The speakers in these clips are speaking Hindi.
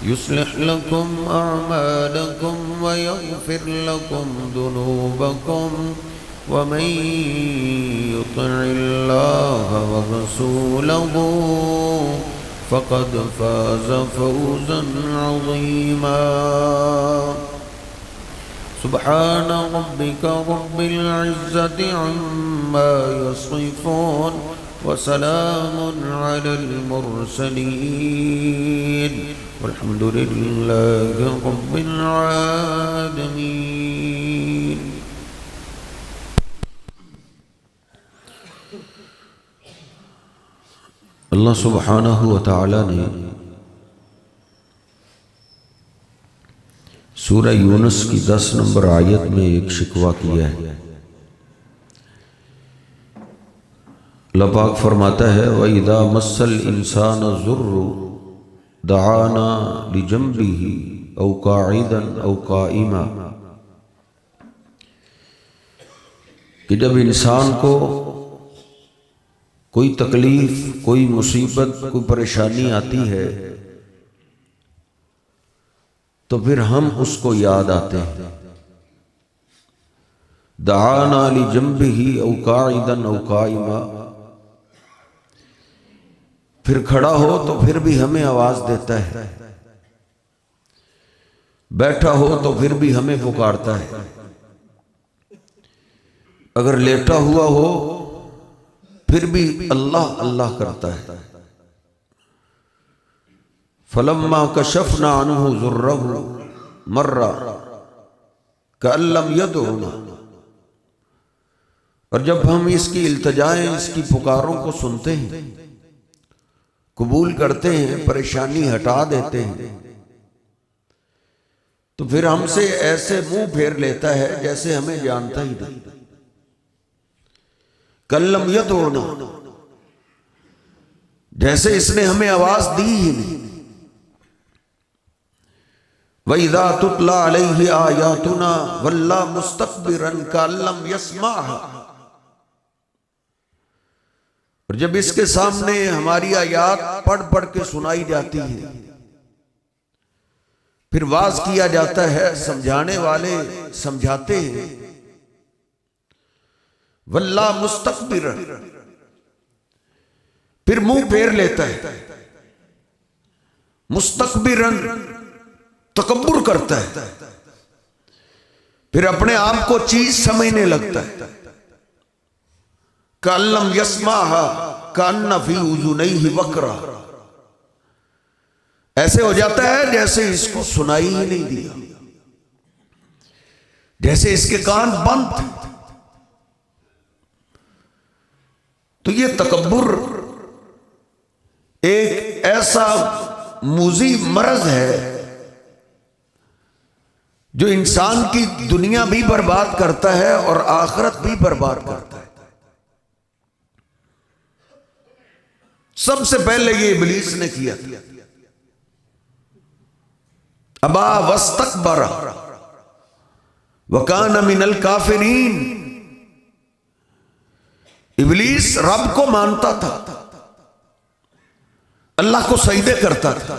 युस्लिह लकुम अअमालकुम व यग़फिर लकुम दुनूबकुम व मन युति'िल्लाह व रसूलहू फ़क़द फ़ाज़ फ़ौज़न अज़ीमा। सुब्हान रब्बिका रब्बिल इज़्ज़ति अम्मा यसिफ़ून व सलामुन अलल मुरसलीन वल्हम्दुलिल्लाहि रब्बिल आलमीन। अल्लाह सुब्हानहु व तआला ने सूरह यूनुस की 10 नंबर आयत में एक शिकवा किया है। अल्लाह पाक फरमाता है वइज़ा मस्सल इंसान ज़ुर्रु दआना लिजंबिही औ काइदन औ काइमा, कि जब इंसान को कोई तकलीफ, कोई मुसीबत, कोई परेशानी आती है तो फिर हम उसको याद आते हैं। दआना लिजंबिही औ काइदन औ काइमा, फिर खड़ा हो तो फिर भी हमें आवाज देता है, बैठा हो तो फिर भी हमें पुकारता है, अगर लेटा हुआ हो फिर भी अल्लाह अल्लाह करता है। फलम्मा कशफना अन्हु ज़ुर्रहु मर्रा कअल्लम यदउना, और जब हम इसकी इल्तिजाएं, इसकी पुकारों को सुनते हैं, कबूल करते हैं, परेशानी हटा देते हैं, तो फिर हमसे ऐसे मुंह फेर लेता है जैसे हमें जानता ही नहीं। कल्लम यदउना, जैसे इसने हमें आवाज दी ही नहीं। वइज़ा तुतला अलैहि आयातुना वल्ला मुस्तकबिरन कअल्लम यस्माहा, और जब इसके सामने हमारी आयात पढ़ पढ़ के सुनाई जाती है, फिर वाज किया जाता है, समझाने वाले समझाते हैं, वल्ला मुस्तकबिरन, फिर मुंह फेर लेता है, मुस्तकबिरन तकब्बुर करता है, फिर अपने आप को चीज समझने लगता है। कअल्लम यस्माहा कअन्न फी उज़ुनैहि वक्रा, ऐसे हो जाता है जैसे इसको सुनाई ही नहीं दिया, जैसे इसके कान बंद थे। तो ये तकब्बुर एक ऐसा मूजी मर्ज है जो इंसान की दुनिया भी बर्बाद करता है और आखिरत भी बर्बाद करता है। सबसे पहले ये इब्लीस ने किया, अबा वस्तकबरा व कान मिनल काफिरीन। इब्लीस रब को मानता था, अल्लाह को सजदे करता था,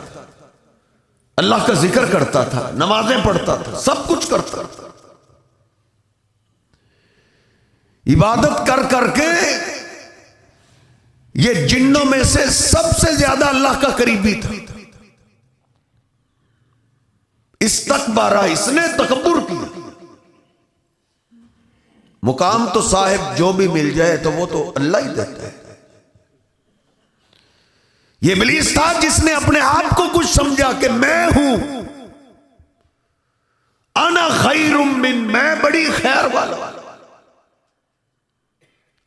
अल्लाह का जिक्र करता था, नमाजें पढ़ता था, सब कुछ करता था, इबादत कर करके ये जिन्नों में से सबसे ज्यादा अल्लाह का करीबी था। इस्तकबारा, इसने तकब्बुर किया। मुकाम तो साहिब जो भी मिल जाए तो वो तो अल्लाह ही देता है। ये इब्लीस था जिसने अपने आप को कुछ समझा कि मैं हूं, अना खैरुम मिन, मैं बड़ी खैर वाला।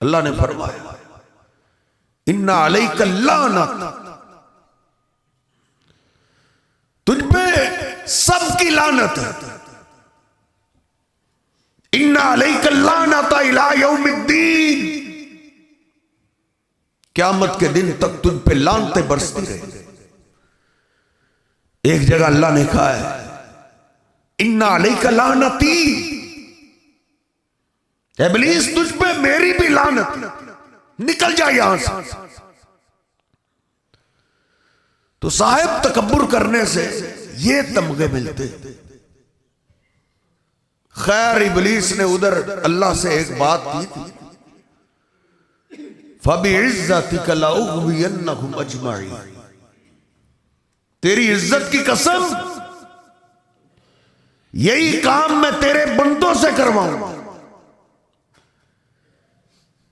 अल्लाह ने फरमाया इन्ना अलैका लानत, तुझ पे सबकी लानत है। इन्ना अलैका लानत इला यौमिद्दीन, क़यामत के दिन तक तुझ पे लानतें बरसती रहे। एक जगह अल्लाह ने कहा है इन्ना अलैका लानती, इब्लीस तुझ पे मेरी भी लानत, निकल जा यहां से। तो साहिब तकब्बुर करने से ये तमगे मिलते। खैर इबलीस ने उधर अल्लाह से एक बात की थी, फबिइज्जतिका लउग़वियन्नहुम अजमईन, तेरी इज्जत की कसम यही काम मैं तेरे बंदों से करवाऊंगा,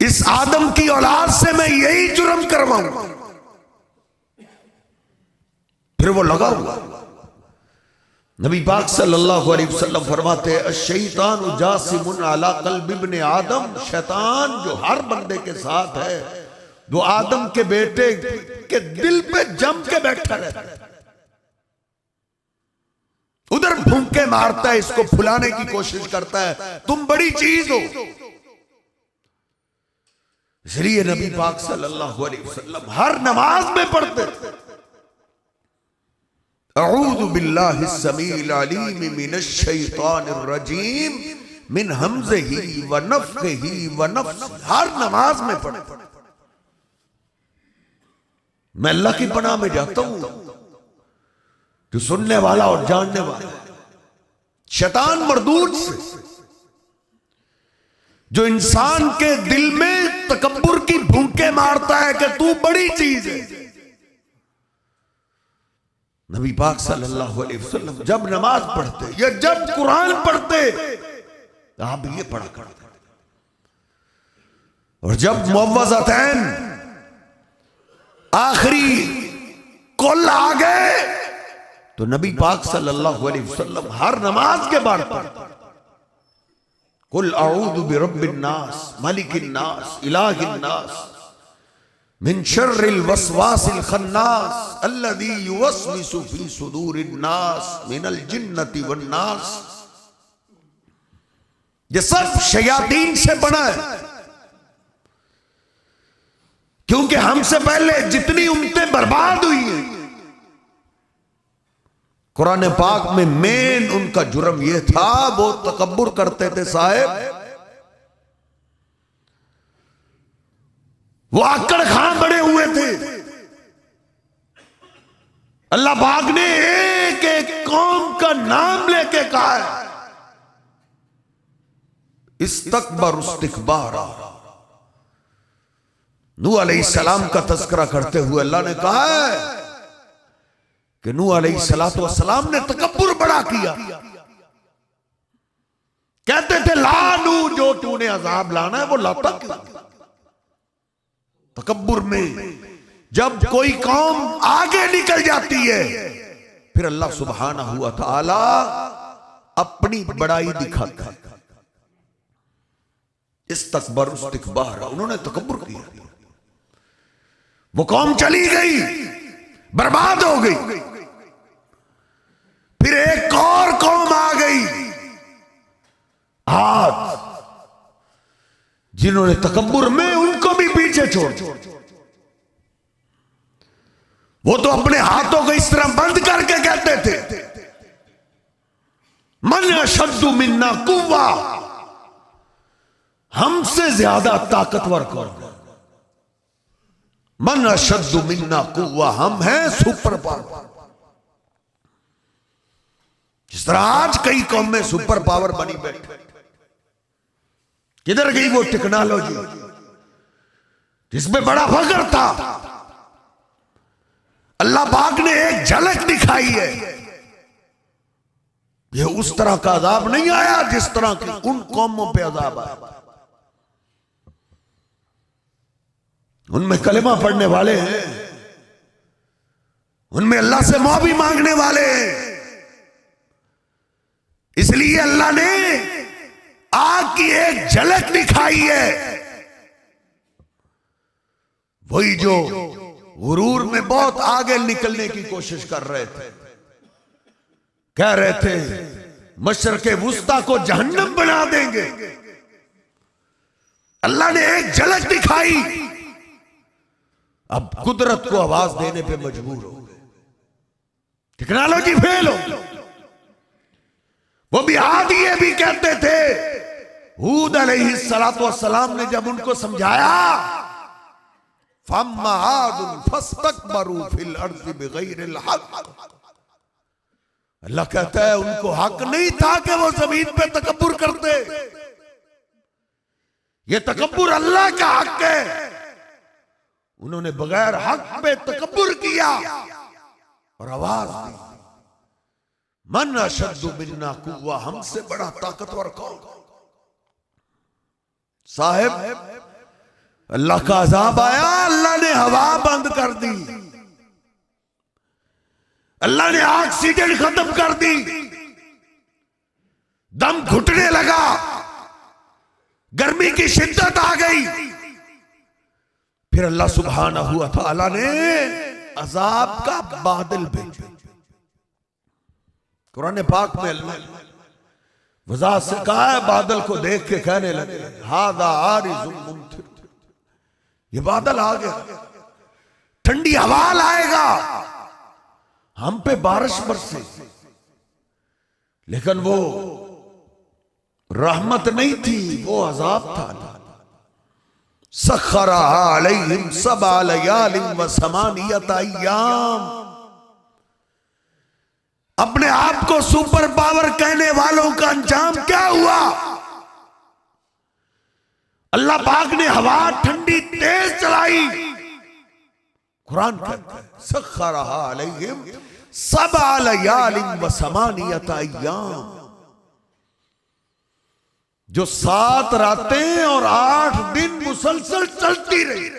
इस आदम की औलाद से मैं यही जुर्म करवाऊंगा। फिर वो लगा हुआ। नबी पाक सल्लल्लाहु अलैहि वसल्लम फरमाते हैं, शैतान जासिमुन अला क़ल्बि इब्न आदम, शैतान जो हर बंदे के साथ है वो आदम के बेटे के दिल पे जम के बैठा रहता है, उधर भूखे मारता है, इसको फुलाने की कोशिश करता है, तुम बड़ी चीज हो। इसलिए नबी पाक सल्लल्लाहु अलैहि वसल्लम हर नमाज में पढ़ते, अऊज़ु बिल्लाहि समीइल अलीम मिनश शैतानिर रजीम मिन हमज़िही व नफ़्ख़िही व नफ़्सिही, हर नमाज में पढ़ते। मैं अल्लाह की पनाह में जाता हूं जो सुनने वाला और जानने वाला, शैतान मरदूद से, जो इंसान के दिल में तकब्बुर की भूखे मारता है कि तू बड़ी चीज है। नबी पाक सल्लल्लाहु अलैहि वसल्लम जब नमाज पढ़ते या जब कुरान पढ़ते आप ये पढ़ा करते, और जब मुअव्वज़तैन आखिरी कुल आ गए तो नबी पाक सल्लल्लाहु अलैहि वसल्लम हर नमाज के बाद पढ़ते, कुल अऊज़ु बिरब्बिन नास मलिकिन नास इलाहिन नास मिन शर्रिल वस्वासिल खन्नास अल्लज़ी युवस्विसु फी सुदूरिन नास मिनल जिन्नति वन नास। ये सब शयातीन से बना है, क्योंकि हमसे पहले जितनी उम्मतें बर्बाद हुई हैं, कुरान पाक में मेन उनका जुर्म यह था, वो तकब्बुर करते थे साहब, वो आकड़ खां बड़े हुए थे। अल्लाह पाक ने एक एक कौम का नाम लेके कहा है, इस्तकबर इस्तिकबारा। नूह अलैहिस्सलाम का तज़किरा करते हुए अल्लाह ने कहा है कि नूह अलैहिस्सलातु वस्सलाम ने तकब्बुर बड़ा किया, कहते थे ला नूह, जो तूने अजाब लाना है वो लाता क्यों। तकब्बुर में जब कोई कौम आगे निकल जाती है फिर अल्लाह सुब्हानहू व तआला अपनी बड़ाई दिखाता है। इस्तकबर इस्तिकबार, उन्होंने तकब्बुर किया, वो कौम चली गई, बर्बाद हो गई। फिर एक और कौम आ गई आज, जिन्होंने तकब्बुर में उनको भी पीछे छोड़, वो तो अपने हाथों को इस तरह बंद करके कहते थे, मन अशद्दु मिन्ना कुव्वा, हमसे ज्यादा ताकतवर कौन, मन अशद्दु मिन्ना कुव्वा, हम हैं सुपर पावर। जिस तरह आज कई कौमें सुपर पावर बनी बैठे, किधर गई वो टेक्नोलॉजी जिसमें बड़ा फख्र था। अल्लाह पाक ने एक झलक दिखाई है, ये उस तरह का अजाब नहीं आया जिस तरह की उन कौमों पे अजाब आया। उनमें कलेमा पढ़ने वाले हैं, उनमें अल्लाह से माफी मांगने वाले हैं, इसलिए अल्लाह ने आग की एक झलक दिखाई है। वही जो गुरूर में बहुत आगे निकलने की कोशिश कर रहे थे, कह रहे थे मशरक़े वुस्ता को जहन्नम बना देंगे, अल्लाह ने एक झलक दिखाई, अब कुदरत को आवाज देने पे मजबूर हो गए, टेक्नोलॉजी फेल हो। वो भी आदि ये भी कहते थे, हूद अलैहिस्सलातु वस्सलाम ने जब उनको समझाया, फम्मा आदुन फस्तकबरू फिल अर्ज़ि बिगैरिल हक़, अल्लाह कहता है उनको हक नहीं था कि वो जमीन पे तकब्बुर करते। ये तकब्बुर अल्लाह का हक है। उन्होंने बगैर हक पे तकब्बुर किया और आवाज दी, मन अशद्दु मिन्ना कुव्वा, हमसे बड़ा ताकतवर कौन? साहिब, अल्लाह का अजाब आया, अल्लाह ने हवा बंद कर दी, अल्लाह ने ऑक्सीजन खत्म कर दी, दम घुटने लगा, गर्मी की शिद्दत आ गई। फिर अल्लाह सुब्हानहू व तआला ने अजाब का बादल भेजा। कुरान पाक में अल्लाह वज़ाहत से कहा है, बादल को देख के कहने लगे हादा आरिज़ुम मुमतिर, ये बादल आ गया, ठंडी हवा लाएगा, हम पे बारिश बरसे। लेकिन वो रहमत नहीं थी, वो अजाब था। सखरा अलैहिम सबअ लयालिन व समानियत अय्याम, अपने आप को सुपर पावर कहने वालों का अंजाम क्या हुआ? अल्लाह पाक ने हवा ठंडी तेज चलाई। कुरान कहता है सखरा अलैहिम सबअ लयालिन व समानियत अय्याम, जो 7 रातें और 8 दिन मुसलसल चलती रही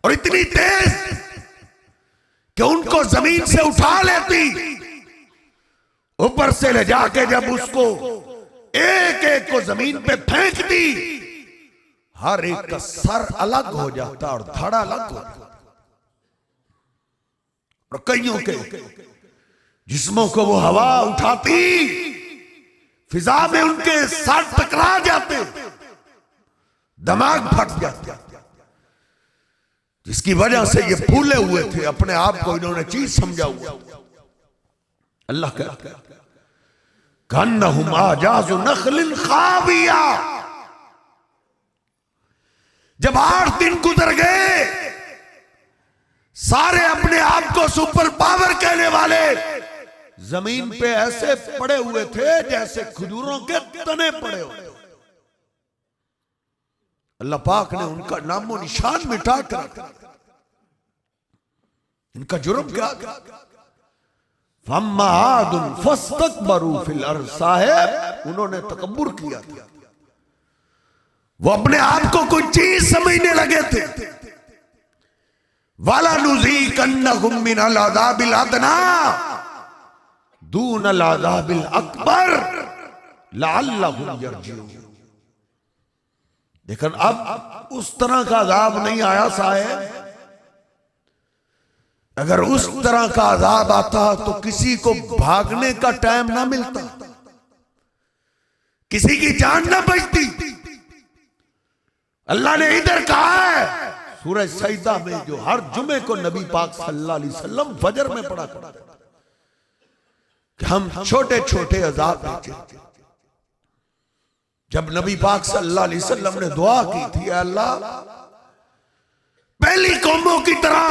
और इतनी तेज कि उनको जमीन से उठा लेती, ऊपर से ले जाके जब उसको एक एक को जमीन पे फेंक दी, हर एक का सर अलग हो जाता और धड़ अलग हो जाता, और कईयों के जिस्मों को वो हवा उठाती, फिजा में उनके सर टकरा जाते, दिमाग फट जाते, जिसकी वजह से ये फूले हुए थे, अपने आप को इन्होंने चीज समझा हुआ। अल्लाह कहता है कन्नहुम आजाज़ु नखलिन खाविया, जब 8 दिन गुजर गए, सारे अपने आप को सुपर पावर कहने वाले जमीन पे ऐसे पड़े हुए थे जैसे खजूरों के तने पड़े हुए। अल्लाह पाक ने उनका नामो निशान मिटा कर इनका जुर्म क्या? फम्मा आदुन फस्तकबरू फिल अर्ज़, साहिब उन्होंने तकब्बुर किया था, वो अपने आप को कोई चीज समझने लगे थे। वाला नुज़ीक़न्नहुम मिनल अज़ाबिल अदना दूनल अज़ाबिल अकबर लअल्लहुम यरजिऊन। लेकिन अब उस तरह का अजाब नहीं आया साहिब। अगर उस तरह का अजाब आता तो किसी को भागने का टाइम ना मिलता, किसी की जान ना बचती। अल्लाह ने इधर कहा है सूरह सजदा में, जो हर जुमे को नबी पाक सल्लल्लाहु अलैहि वसल्लम फजर में पढ़ा करते थे, कि हम छोटे छोटे अजाब देखे। जब नबी पाक सल्लल्लाहु अलैहि वसल्लम ने दुआ की थी, अल्लाह पहली कौमों की तरह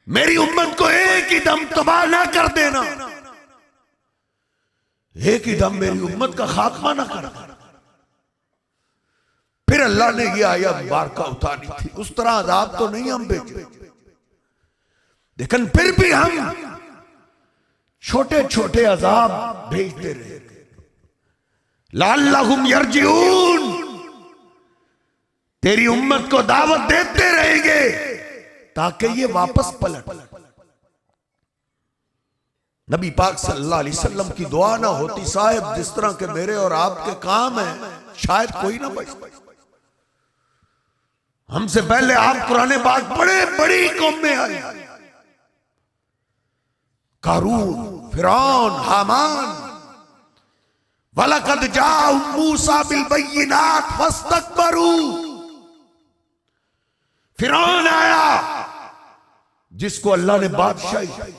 मेरी उम्मत को एक ही दम तबाह ना कर देना, एक ही दम मेरी उम्मत का खात्मा ना कर देना। फिर अल्लाह ने यह आयत मुबारका उतारी थी। उस तरह अजाब तो नहीं हम भेजे, लेकिन फिर भी हम छोटे छोटे अजाब भेजते रहे। लअल्लहुम यरजिऊन, तेरी उम्मत को दावत देते रहेंगे ताकि ये वापस पलट। नबी पाक सल्लल्लाहु अलैहि वसल्लम की दुआ ना होती साहिब, जिस तरह के मेरे और आपके काम है, शायद कोई ना बचता। हमसे पहले आप कुरान पाक पढ़े, बड़ी कौमें आई, कारून, फिरौन, हामान। वलक़द जाअहुम मूसा बिल बय्यिनात फस्तकबरू। फिरौन आया जिसको अल्लाह ने बादशाही,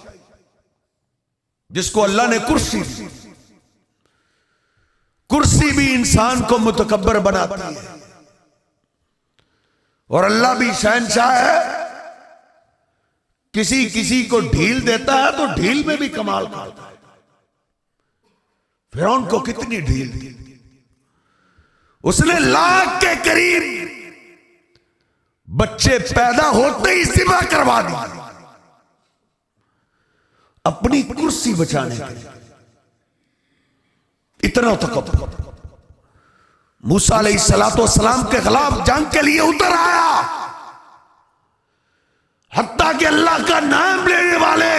जिसको अल्लाह ने कुर्सी दी। कुर्सी भी इंसान को मुतकब्बर बनाती है, और अल्लाह भी शहंशाह है, किसी किसी को ढील देता है तो ढील में भी कमाल करता है। फिरौन को कितनी ढील दी, उसने लाख के करीब बच्चे पैदा होते ही ज़िबा करवा दी अपनी कुर्सी बचाने के लिए। इतना तकब्बुर। मूसा अलैहिस्सलाम के खिलाफ जंग के लिए उतर आया, हत्ता कि अल्लाह का नाम लेने वाले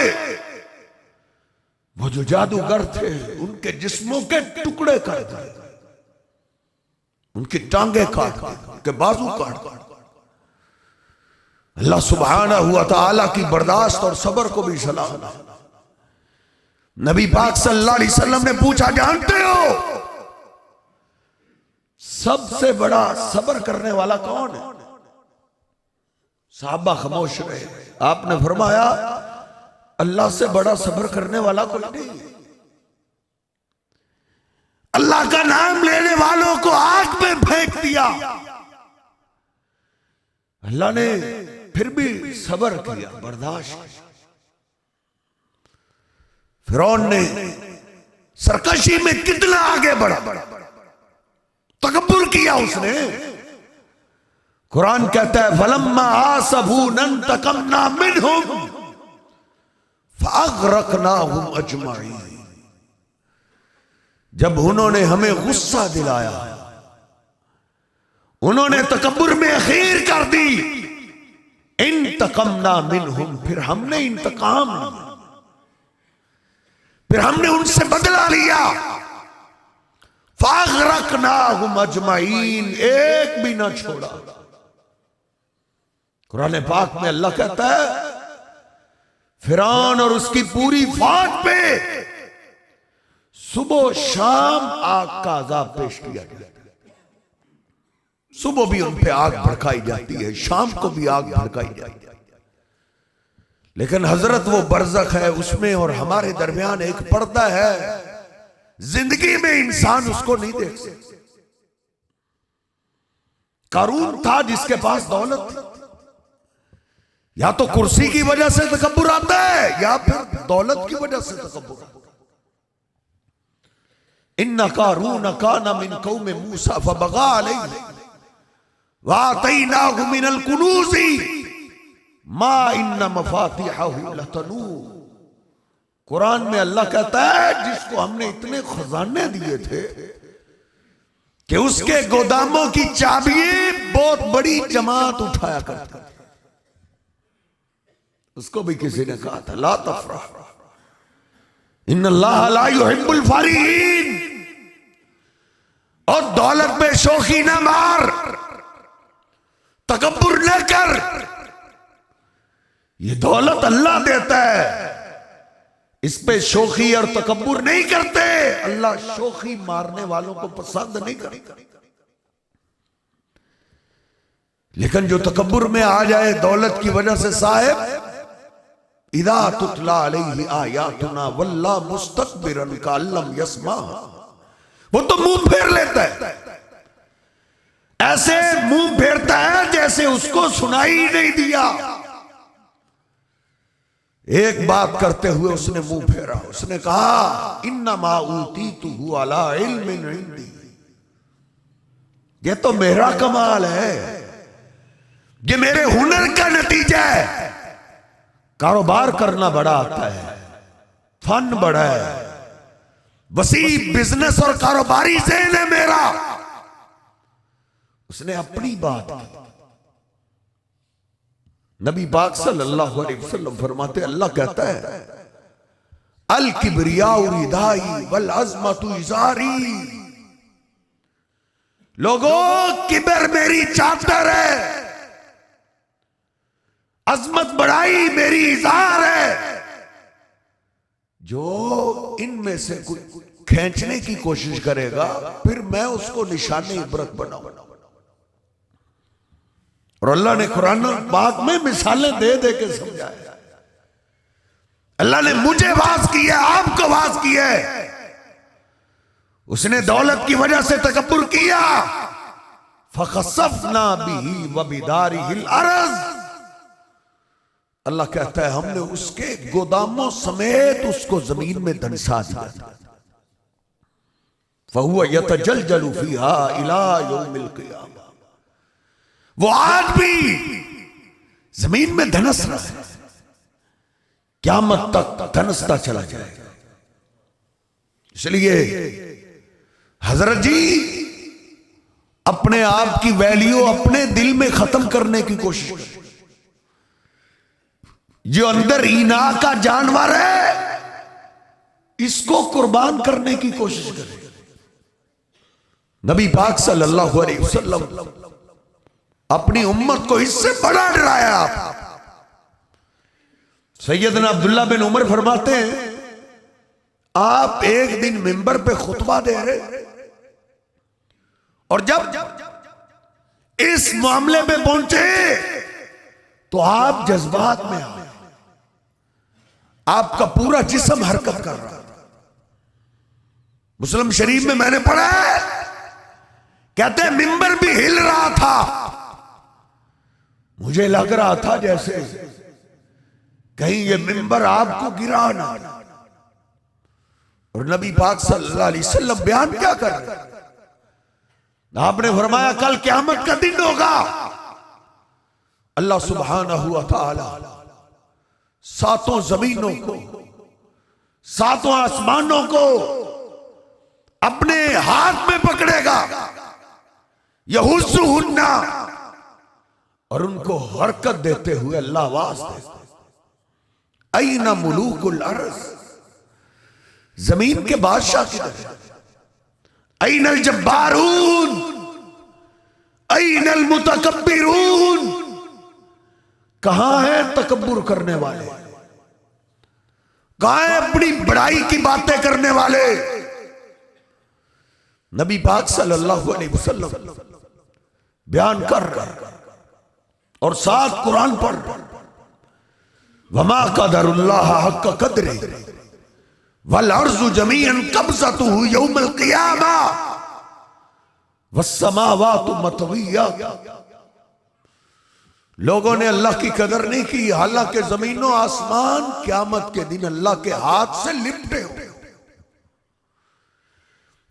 वो जो जादूगर थे उनके जिस्मों के टुकड़े कर दिए, उनकी टांगे काट दी, उनके बाजू काट दी। अल्लाह सुब्हानहू व तआला की बर्दाश्त और सब्र को भी सलाम है। नबी पाक सल्लल्लाहु अलैहि वसल्लम ने पूछा, जानते हो सबसे बड़ा सब्र करने वाला कौन है? साहबा खामोश रहे। आपने फरमाया, अल्लाह से बड़ा सब्र करने वाला कोई नहीं। अल्लाह का नाम लेने वालों को आग में फेंक दिया, अल्लाह ने फिर भी सब्र किया, बर्दाश्त किया। फिरौन ने सरकशी में कितना आगे बढ़ा, तकब्बुर किया उसने। कुरान कहता है, फलम्मा आसफून तकमना मिनहुम फअग़रक़नाहुम अजमईन। जब उन्होंने हमें गुस्सा दिलाया, उन्होंने तकब्बुर में अखीर कर दी, इंतक़मना मिनहुम, फिर हमने इंतकाम लिया, फिर हमने उनसे बदला लिया। फअग़रक़नाहुम अजमईन, एक भी ना छोड़ा। कुरान पाक में अल्लाह कहता है, फिरौन और उसकी पूरी फौज पे सुबह शाम आग का अज़ाब पेश किया गया। सुबह भी उन पे आग भड़काई जाती है, शाम को भी आग भड़काई जाती है। लेकिन हजरत वो बरज़ख है, उसमें और हमारे दरमियान एक पर्दा है, जिंदगी में इंसान उसको नहीं देख सकता। कारून था जिसके पास दौलत थी, या तो कुर्सी की वजह से तकब्बुर आता है या फिर दौलत की वजह से तकब्बुर आता है। इन्ना कारून काना मिन कौम मूसा फबगा अलैहि व आतैनाहु मिनल कुनूज़ि मा इन्ना मफातिहहु लतनू। कुरान में अल्लाह कहता है, जिसको हमने इतने खजाने दिए थे कि उसके गोदामों की चाबियां बहुत बड़ी जमात उठाया करती, उसको भी किसी ने कहा था, ला तफरह इन्नल्लाह ला युहिब्बुल फरीहीन। और दौलत में शोखी न मार, तकब्बुर न कर। ये दौलत अल्लाह देता है, इस पे शोखी और तकब्बुर नहीं करते। अल्लाह शोखी मारने वालों को पसंद नहीं करता। लेकिन जो तकब्बुर में आ जाए दौलत की वजह से, साहिब इदा तुतला अलैहि आयातुना वल्ला मुस्तकबिरन कअल्लम यस्मा, वो तो मुंह फेर लेता है, ऐसे मुंह फेरता है जैसे उसको सुनाई ही नहीं दिया। एक बात करते हुए उसने मुंह फेरा, उसने कहा, इन्नमा ऊतीतुहु अला इल्मिन इंदी। ये तो मेरा कमाल है, ये मेरे हुनर का नतीजा है। कारोबार करना बड़ा आता है, फन बड़ा है, वसी बिजनेस और कारोबारी ज़हन है मेरा। उसने अपनी बात की। नबी पाक सल्लल्लाहु अलैहि वसल्लम फरमाते, अल्लाह कहता है, अल किब्रियाउ रिदाई वल अज़मतु इज़ारी। लोगों, किब्र मेरी चादर है, अजमत बड़ाई मेरी इज़ार है। जो इनमें से कुछ खींचने की कोशिश करेगा, फिर मैं उसको निशाने इबरत बनाऊंगा। और अल्लाह ने कुरान पाक में मिसालें दे दे के समझाया। अल्लाह ने मुझे वाज किया, आपको वाज किया। उसने दौलत की वजह से तकब्बुर किया, फखसफना बिही व बिदारिहिल अर्ज़। अल्लाह कहता है हमने उसके गोदामों समेत उसको जमीन में धंसा दिया। फहुवा यतजलजलु फीहा इला यौमिल क़ियामा, वो आज भी जमीन में धनस रहा है, क़यामत तक धनसता चला जाएगा। इसलिए हजरत जी अपने आप की वैल्यू अपने दिल में खत्म करने की कोशिश करें। जो अंदर ईना का जानवर है इसको कुर्बान करने की कोशिश करें। नबी पाक सल्लल्लाहु अलैहि वसल्लम अपनी उम्मत को इससे बड़ा डराया। सैयदना अब्दुल्ला बिन उमर फरमाते हैं आप एक दिन मिंबर पे खुतबा दे रहे और जब इस मामले में पहुंचे तो आप जज्बात में आ, आपका पूरा जिस्म हरकत कर रहा था। मुस्लिम शरीफ में मैंने पढ़ा है, कहते हैं मिंबर भी हिल रहा था, मुझे लग रहा था जैसे कहीं ये मिंबर आपको गिरा ना। और नबी पाक सल्लल्लाहु अलैहि वसल्लम बयान क्या कर रहे हैं? आपने फरमाया कल क़यामत का दिन होगा, अल्लाह सुब्हानहू व तआला सातों जमीनों को, सातों आसमानों को अपने हाथ में पकड़ेगा, यहुस्सुहुन्ना, और उनको हरकत देते हुए अल्लाह आवाज देता है ऐना मुलूकुल अर्ज़, जमीन के बादशाह किधर, ऐनल जब्बारून, ऐनल मुतकब्बिरून, कहां है तकब्बुर करने वाले, कहां है अपनी बड़ाई की बातें करने वाले। नबी पाक सल्लल्लाहु अलैहि वसल्लम बयान कर और साथ कुरान पढ़, वमा क़दरुल्लाह हक़्क़ क़द्रिही वल अर्ज़ु जमीअन क़ब्ज़तुहु यौमल क़ियामा वस्समावातु मतविय्यात। लोगों ने अल्लाह की कदर नहीं की, हालांकि जमीनों आसमान क़यामत के दिन अल्लाह के हाथ से लिपटे हो।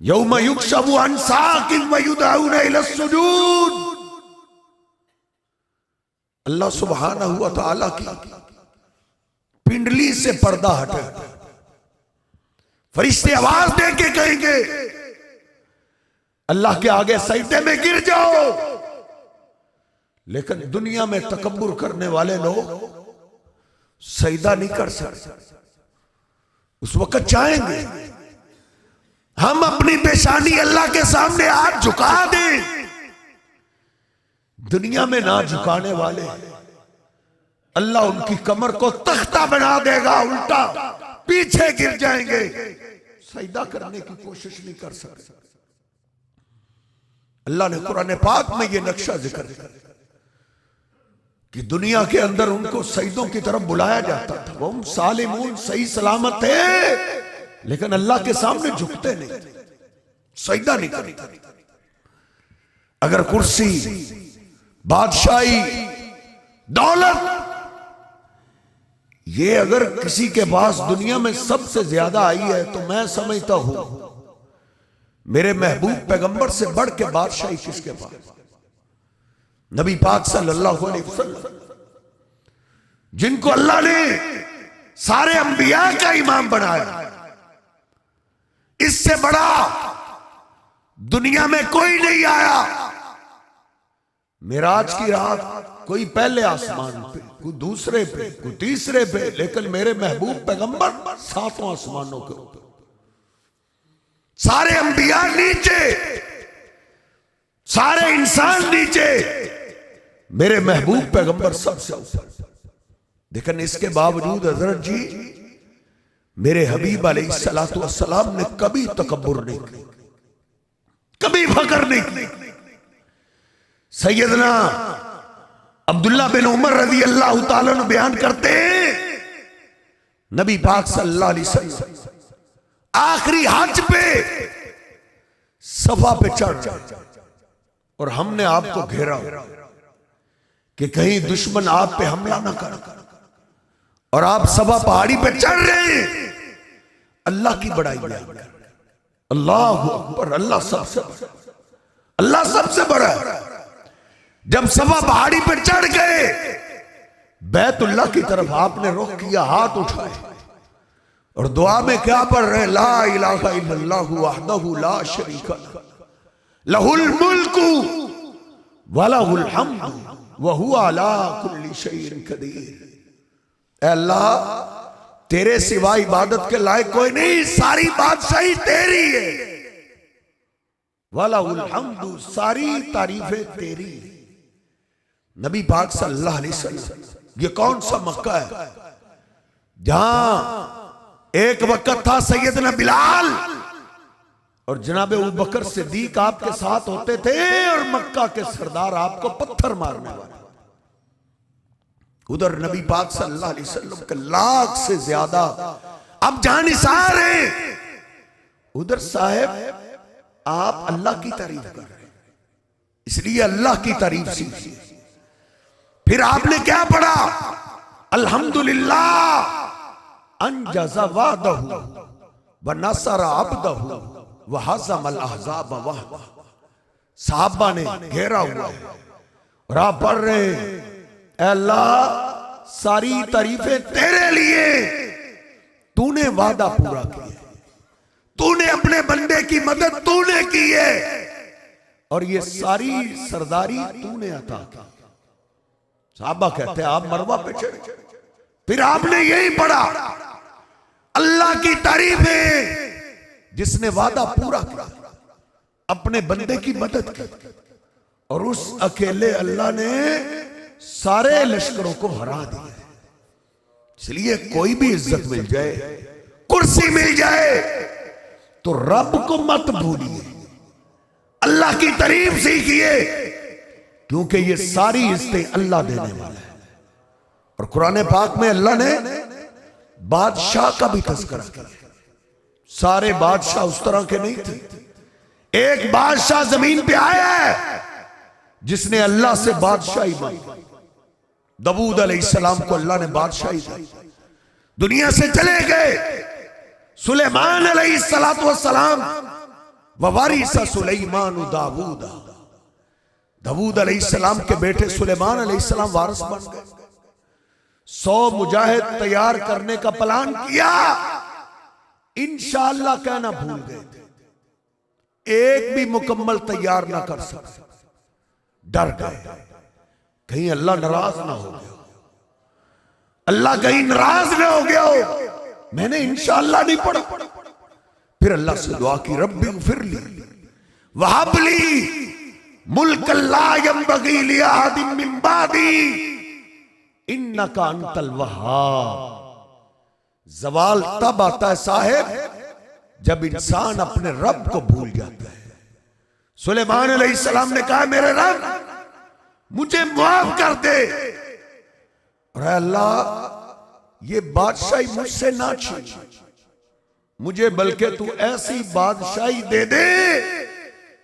यौम युक्शफु अन साक़िन व युदऊना इला सुजूद, अल्लाह सुब्हानहू व तआला की पिंडली से पर्दा हटे, फरिश्ते आवाज दे के कहेंगे अल्लाह के आगे सजदे में गिर जाओ। लेकिन दुनिया में तकब्बुर करने वाले लोग सजदा नहीं कर सकते। उस वक्त चाहेंगे हम अपनी पेशानी अल्लाह के सामने हाथ झुका दें। दुनिया में ना झुकाने वाले अल्लाह उनकी कमर को तख्ता बना देगा, उल्टा पीछे गिर जाएंगे, सजदा करने की कोशिश नहीं कर सकते। अल्लाह ने कुरान पाक में यह नक्शा जिक्र किया कि दुनिया के अंदर उनको सजदों की तरफ बुलाया जाता था, वो सालिमून, सही सलामत थे, लेकिन अल्लाह के सामने झुकते नहीं, सजदा नहीं करते। अगर कुर्सी, बादशाही, दौलत, ये अगर किसी के पास दुनिया में सबसे ज्यादा आई है तो मैं समझता हूं मेरे महबूब पैगंबर से बढ़ के बादशाही किसके पास? नबी पाक सल्लल्लाहु अलैहि वसल्लम, जिनको अल्लाह ने सारे अंबिया का इमाम बनाया, इससे बड़ा दुनिया में कोई नहीं आया। मिराज की रात कोई पहले आसमान पे, कोई दूसरे पे, कोई तीसरे पे, लेकिन मेरे महबूब पैगंबर सातों आसमानों के ऊपर, सारे अंबिया नीचे, सारे इंसान नीचे, मेरे महबूब पैगंबर सबसे ऊपर। लेकिन इसके बावजूद हजरत जी मेरे हबीब अलैहिस्सलातु वस्सलाम ने कभी तकब्बुर नहीं की, कभी फकर नहीं की। सैयदना अब्दुल्ला बिन उमर रज़ी अल्लाह ताला अन्हु बयान करते हैं, नबी पाक सल्लल्लाहु अलैहि वसल्लम आखिरी हज पे सफा पे चढ़ और हमने आपको घेरा कि कहीं दुश्मन आप पे हमला ना कर। और आप सबा पहाड़ी पे चढ़ रहे हैं, अल्लाह की बड़ाई बयान कर, अल्लाह अकबर, अल्लाह सबसे बड़ा है। जब सबा पहाड़ी पे चढ़ गए, बैतुल्लाह की तरफ आपने रुख किया, हाथ उठाए और दुआ में क्या पढ़ रहे? ला इलाहा इल्लल्लाहु वहदहु ला शरीका लहुल मुल्कु व लहुल हम्दु व हुवा अला कुल्ली शैइन कदीर। अल्लाह, तेरे सिवा इबादत के लायक कोई नहीं, सारी बादशाही तेरी है। व लहुल हम्दु, सारी तारीफें तेरी। नबी पाक सल्लल्लाहु अलैहि वसल्लम, ये कौन सा मक्का है जहां एक वक्त था सैयदना बिलाल और जनाबे अबू बकर सिद्दीक आपके साथ होते थे और मक्का के सरदार आपको पत्थर मारने वाले। उधर नबी पाक सल्लल्लाहु अलैहि वसल्लम के लाख से ज्यादा अब जानिसार हैं। उधर साहब आप अल्लाह की तारीफ कर रहे हैं, इसलिए अल्लाह की तारीफ सीखिए। फिर आपने क्या पढ़ा? अल्हम्दुलिल्लाह अंजज़ा वादहु व नसरा अब्दहु व हज़मल अहज़ाब वहदा। साहबा ने घेरा हुआ है और आप पढ़ रहे हैं, अल्लाह सारी तारीफें तेरे लिए, तूने वादा पूरा किया, तूने अपने बंदे की मदद तूने की है और ये सारी सरदारी तूने अता की। साहबा कहते हैं आप मरवा पे चढ़े। फिर आपने यही पढ़ा, अल्लाह की तारीफ है जिसने वादा पूरा किया, अपने बंदे की मदद की और उस अकेले अल्लाह ने सारे लश्करों को हरा दिया। इसलिए कोई भी इज्जत मिल जाए, कुर्सी मिल जाए, तो रब को मत भूलिए, अल्लाह की तारीफ सीखिए, क्योंकि ये सारी इज्जतें अल्लाह देने वाला है। और कुरान पाक में अल्लाह ने बादशाह का भी तज़किरा किया। सारे बादशाह उस तरह के नहीं थे। एक बादशाह जमीन पे आया है जिसने अल्लाह से बादशाही मांगी। दाऊद अलैहिस्सलाम को अल्लाह ने बादशाही दी, दुनिया से चले गए। सुलेमान अलैहिस्सलाम व वारिसा सुलेमान दाऊद, दाऊद अलैहिस्सलाम के बेटे सुलेमान अलैहिस्सलाम वारिस बन गए। 100 मुजाहिद तैयार करने का प्लान किया, इंशाअल्लाह कहना भूल गए थे, एक भी मुकम्मल तैयार ना कर सके, डर गए कहीं अल्लाह नाराज ना हो गया, अल्लाह कहीं नाराज ना हो गया हो। मैंने इंशाअल्लाह नहीं पढ़ा। फिर अल्लाह से दुआ की, रब्बी इग़फिरली वहबली मुल्कन ला यंबगी लिअहदिन मिन बादी इन्नका अंतल वहाब। जवाल तब आता है साहेब जब इंसान अपने रब को भूल जाता है। सुलेमान अलैहिस्सलाम ने कहा, मेरे रब मुझे माफ कर दे, और अल्लाह ये बादशाही मुझसे ना छीन मुझे, बल्कि तू ऐसी बादशाही दे दे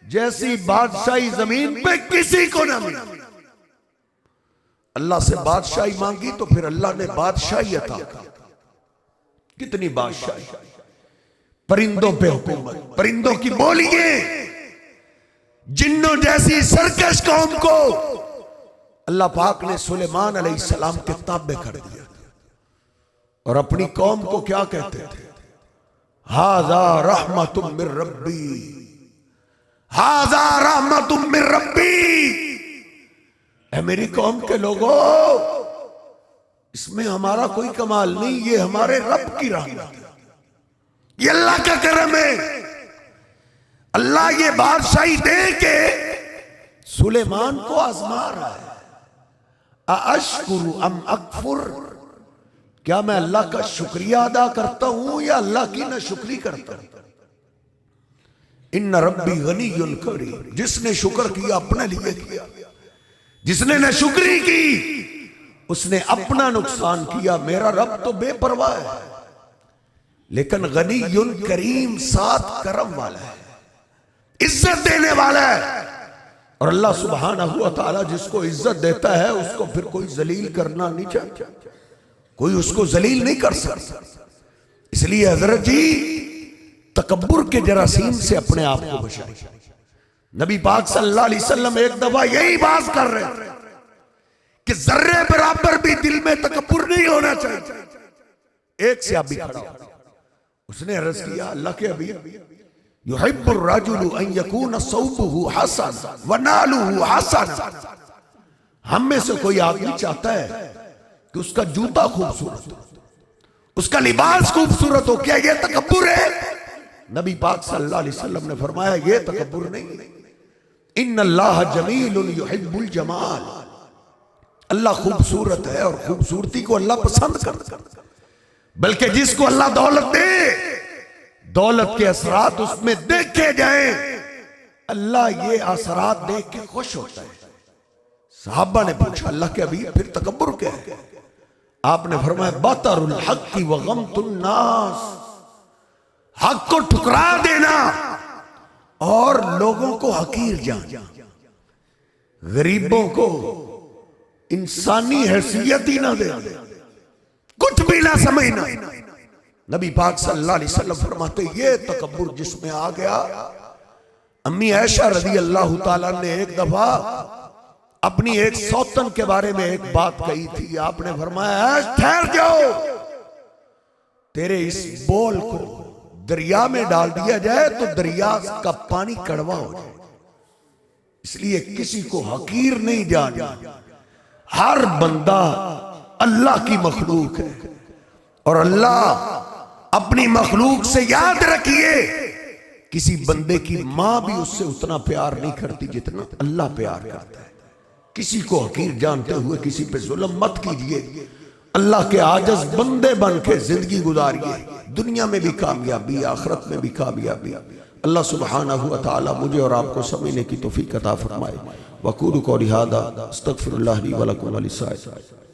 जैसी बादशाही जमीन पे किसी को ना मिली। अल्लाह से बादशाही मांगी तो फिर अल्लाह ने बादशाही अता की। कितनी बादशाही, परिंदों पे हुकूमत, परिंदों की बोलिए, जिन्नों जैसी सरकश कौम को अल्लाह पाक ने सुलेमान अलैहिस्सलाम के ताबे कर दिया और अपनी कौम को क्या कहते थे? हाज़ा रहमतुम मिर रब्बी, हाज़ा रहमतुम मिर रब्बी। ऐ मेरी कौम के लोगों, इसमें हमारा कोई कमाल नहीं, ये हमारे रब की रहमत है, ये अल्लाह का करम है। अल्लाह ये बादशाही दे के सुलेमान को आजमा रहा है। अशकुरु अम अकफुर, क्या मैं अल्लाह का शुक्रिया अदा करता हूं या अल्लाह की नाशुक्री करता हूं? इन्ना रब्बी गनियुन करीम, जिसने शुक्र किया अपने लिए किया, जिसने नाशुक्री की उसने अपना नुकसान किया। मेरा रब तो बेपरवाह है, लेकिन गनियुन करीम, साथ करम वाला है, इज्जत देने वाला है। और अल्लाह सुब्हानहू व तआला जिसको इज्जत देता है उसको फिर कोई जलील करना नहीं चाहिए, कोई उसको जलील नहीं कर सकता। इसलिए हजरत जी तकब्बुर के जरासीम से अपने आप को बचाए। नबी पाक सल्लल्लाहु अलैहि वसल्लम एक दफा यही बात कर रहे थे कि जर्रे बराबर भी दिल में तकब्बुर नहीं होना चाहिए। एक सहाबी खड़ा, उसने अर्ज किया, अल्लाह के हबीब, युहिब्बुर रजुलु अन यकून सौबुहु हसन व नालुहु हसन। हम में से कोई आदमी चाहता है कि उसका जूता खूबसूरत हो, उसका लिबास खूबसूरत हो। क्या यह तकब्बुर है? नबी पाक सल्लल्लाहु अलैहि वसल्लम ने फरमाया यह तकब्बुर नहीं। इन्नल्लाह जमीलुन युहिब्बुल जमाल। अल्लाह खूबसूरत है और खूबसूरती को अल्लाह पसंद करता है। बल्कि जिसको अल्लाह दौलत दे, दौलत के असरात उसमें देखे जाए, अल्लाह ये असरात देख के खुश होता है। साहबा ने पूछा, अल्लाह के हबीब फिर तकब्बुर क्या है? आपने फरमाया बतरुल हक़्क़ि व गम्तुन नास। हक को ठुकरा देना और लोगों को हकीर जाना, गरीबों को इंसानी हैसियत ही ना देना, कुछ भी ना समझना। नबी पाक सल्लल्लाहु अलैहि वसल्लम फरमाते ये तकब्बुर जिसमें आ गया। अम्मी आयशा रज़ी अल्लाह ताला ने एक दफा अपनी एक सौतन के बारे में एक बात कही थी। आपने फरमाया ठहर जाओ, तेरे इस बोल को दरिया में डाल दिया जाए तो दरिया का पानी कड़वा हो जाए। इसलिए किसी को हकीर नहीं जाना। हर बंदा अल्लाह की मखलूक है और अल्लाह अपनी मखलूक से, याद रखिए, किसी बंदे की मां भी उससे उतना प्यार नहीं करती जितना अल्लाह प्यार करता है। किसी को हकीर जानते हुए किसी पे जुल्म मत कीजिए। अल्लाह के आजिज बंदे बन के जिंदगी गुजारिए। दुनिया में भी कामयाबी, आखिरत में भी कामयाबी। अल्लाह सुब्हानहु व तआला मुझे और आपको समझने की तौफीक अता फरमाए। वक़ूलु क़ौली हाज़ा अस्तग़फिरुल्लाह ली व लकुम व लिस्साइरिल